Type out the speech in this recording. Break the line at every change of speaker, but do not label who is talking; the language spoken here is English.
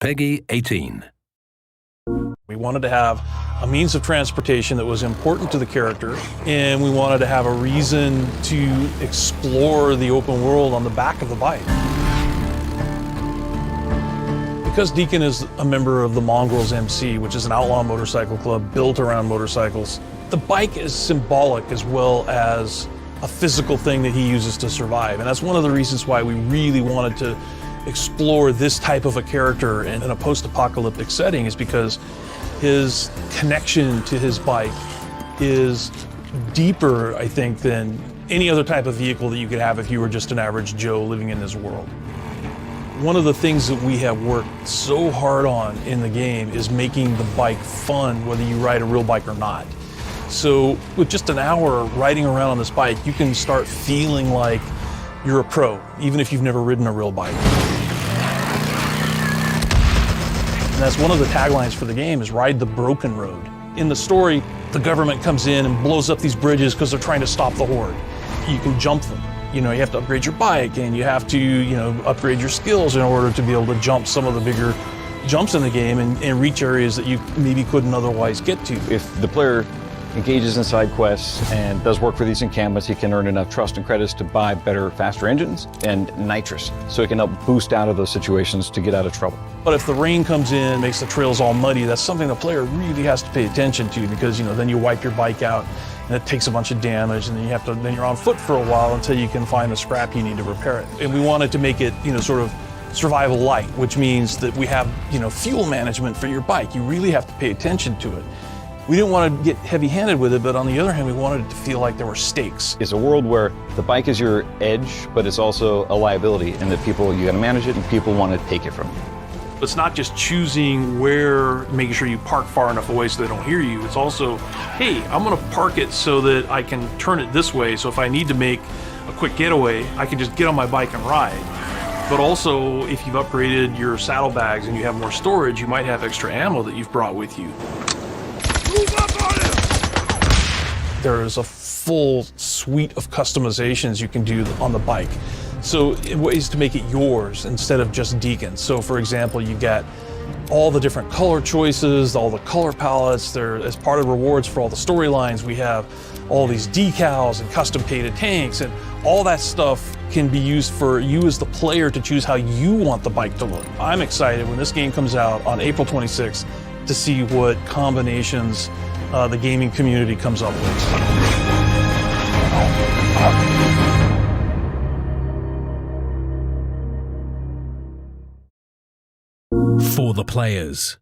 Peggy 18.
We wanted to have a means of transportation that was important to the character, and we wanted to have a reason to explore the open world on the back of the bike. Because Deacon is a member of the Mongrels MC, which is an outlaw motorcycle club built around motorcycles, the bike is symbolic as well as a physical thing that he uses to survive. And that's one of the reasons why we really wanted to explore this type of a character in a post-apocalyptic setting, is because his connection to his bike is deeper, I think, than any other type of vehicle that you could have if you were just an average Joe living in this world. One of the things that we have worked so hard on in the game is making the bike fun, whether you ride a real bike or not. So with just an hour riding around on this bike, you can start feeling like you're a pro, even if you've never ridden a real bike. And that's one of the taglines for the game, is ride the broken road. In the story, the government comes in and blows up these bridges because they're trying to stop the horde. You can jump them. You know, you have to upgrade your bike, and you have to, you know, upgrade your skills in order to be able to jump some of the bigger jumps in the game and reach areas that you maybe couldn't otherwise get to.
If the player engages in side quests and does work for these encampments, he can earn enough trust and credits to buy better, faster engines and nitrous, so he can help boost out of those situations to get out of trouble.
But if the rain comes in, makes the trails all muddy, that's something the player really has to pay attention to, because, you know, then you wipe your bike out and it takes a bunch of damage, and then you're on foot for a while until you can find the scrap you need to repair it. And we wanted to make it, you know, sort of survival light, which means that we have, you know, fuel management for your bike. You really have to pay attention to it. We didn't want to get heavy-handed with it, but on the other hand, we wanted it to feel like there were stakes.
It's a world where the bike is your edge, but it's also a liability, and that you gotta manage it, and people want to take it from you.
It's not just choosing where, making sure you park far enough away so they don't hear you. It's also, hey, I'm gonna park it so that I can turn it this way, so if I need to make a quick getaway, I can just get on my bike and ride. But also, if you've upgraded your saddlebags and you have more storage, you might have extra ammo that you've brought with you. Move up on him! There is a full suite of customizations you can do on the bike. So ways to make it yours instead of just Deacon. So for example, you get all the different color choices, all the color palettes. There, as part of rewards for all the storylines, we have all these decals and custom painted tanks, and all that stuff can be used for you as the player to choose how you want the bike to look. I'm excited when this game comes out on April 26th to see what combinations the gaming community comes up with.
For the players.